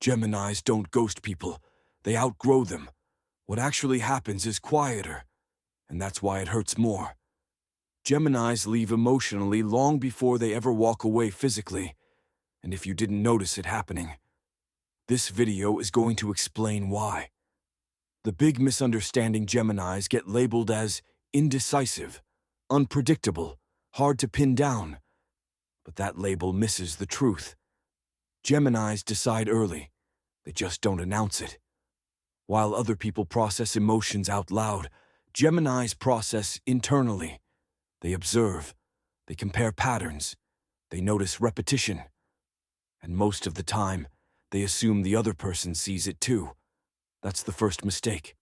Geminis don't ghost people. They outgrow them. What actually happens is quieter, and that's why it hurts more. Geminis leave emotionally long before they ever walk away physically, and if you didn't notice it happening, this video is going to explain why. The big misunderstanding: Geminis get labeled as indecisive, unpredictable, hard to pin down. But that label misses the truth. Geminis decide early. They just don't announce it. While other people process emotions out loud, Geminis process internally. They observe. They compare patterns. They notice repetition. And most of the time, they assume the other person sees it too. That's the first mistake.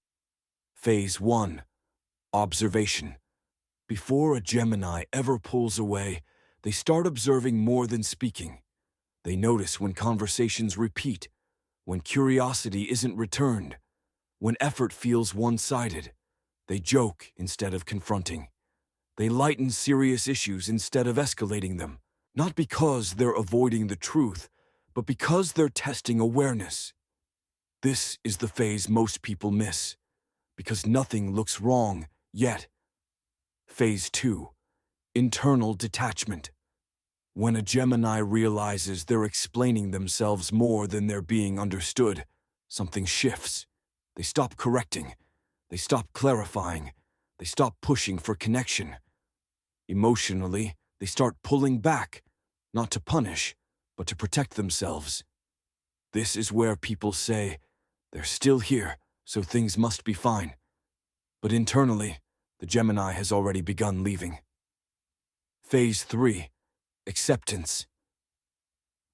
Phase 1. Observation. Before a Gemini ever pulls away, they start observing more than speaking. They notice when conversations repeat, when curiosity isn't returned, when effort feels one-sided. They joke instead of confronting. They lighten serious issues instead of escalating them, not because they're avoiding the truth, but because they're testing awareness. This is the phase most people miss, because nothing looks wrong yet. Phase 2. Internal detachment. When a Gemini realizes they're explaining themselves more than they're being understood, something shifts. They stop correcting. They stop clarifying. They stop pushing for connection. Emotionally, they start pulling back, not to punish, but to protect themselves. This is where people say, they're still here, so things must be fine. But internally, the Gemini has already begun leaving. Phase 3. Acceptance.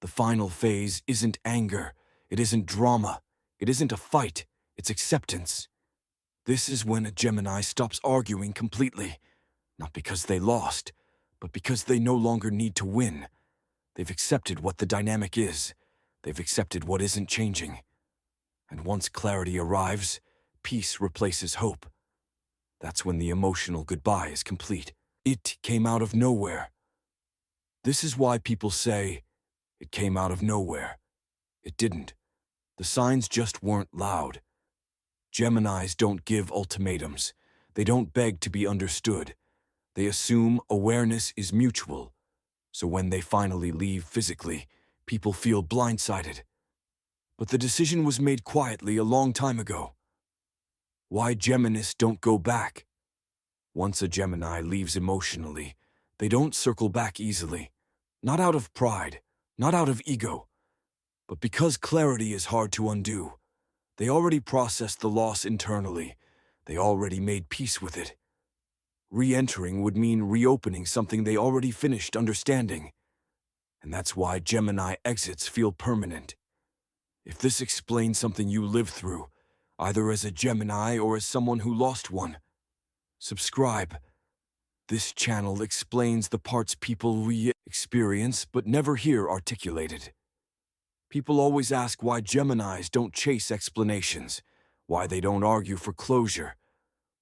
The final phase isn't anger, it isn't drama, it isn't a fight, it's acceptance. This is when a Gemini stops arguing completely, not because they lost, but because they no longer need to win. They've accepted what the dynamic is. They've accepted what isn't changing. And once clarity arrives, peace replaces hope. That's when the emotional goodbye is complete. It came out of nowhere. This is why people say, it came out of nowhere. It didn't. The signs just weren't loud. Geminis don't give ultimatums. They don't beg to be understood. They assume awareness is mutual. So when they finally leave physically, people feel blindsided. But the decision was made quietly a long time ago. Why Geminis don't go back? Once a Gemini leaves emotionally, they don't circle back easily. Not out of pride, not out of ego, but because clarity is hard to undo. They already processed the loss internally. They already made peace with it. Re-entering would mean reopening something they already finished understanding. And that's why Gemini exits feel permanent. If this explains something you lived through, either as a Gemini or as someone who lost one, subscribe. This channel explains the parts people experience but never hear articulated. People always ask why Geminis don't chase explanations, why they don't argue for closure,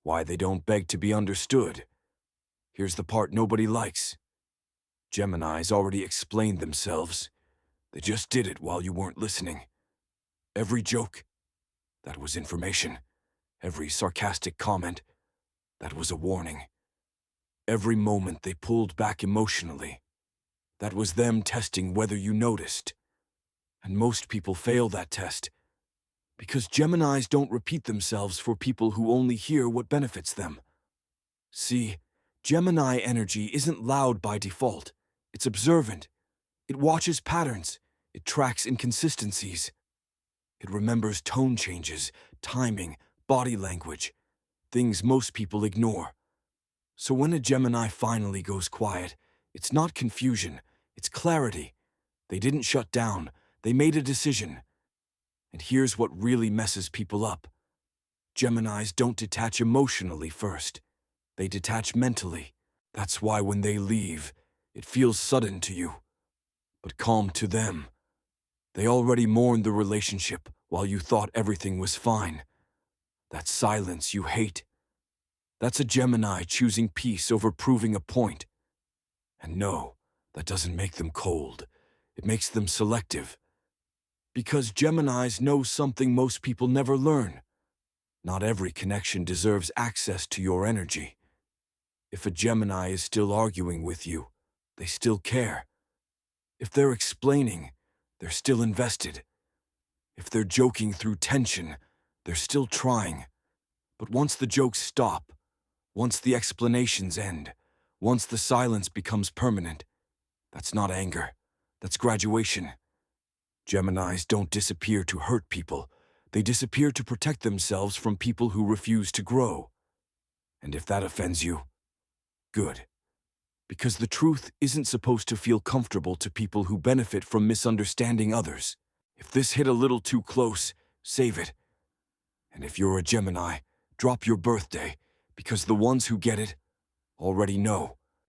why they don't beg to be understood. Here's the part nobody likes. Geminis already explained themselves. They just did it while you weren't listening. Every joke, that was information. Every sarcastic comment, that was a warning. Every moment they pulled back emotionally, that was them testing whether you noticed. And most people fail that test, because Geminis don't repeat themselves for people who only hear what benefits them. See, Gemini energy isn't loud by default. It's observant. It watches patterns. It tracks inconsistencies. It remembers tone changes, timing, body language, things most people ignore. So when a Gemini finally goes quiet, it's not confusion, it's clarity. They didn't shut down, they made a decision. And here's what really messes people up. Geminis don't detach emotionally first. They detach mentally. That's why when they leave, it feels sudden to you, but calm to them. They already mourned the relationship while you thought everything was fine. That silence you hate. That's a Gemini choosing peace over proving a point. And no, that doesn't make them cold. It makes them selective. Because Geminis know something most people never learn. Not every connection deserves access to your energy. If a Gemini is still arguing with you, they still care. If they're explaining, they're still invested. If they're joking through tension, they're still trying. But once the jokes stop, once the explanations end, once the silence becomes permanent, that's not anger, that's graduation. Geminis don't disappear to hurt people. They disappear to protect themselves from people who refuse to grow. And if that offends you, good. Because the truth isn't supposed to feel comfortable to people who benefit from misunderstanding others. If this hit a little too close, save it. And if you're a Gemini, drop your birthday, because the ones who get it already know.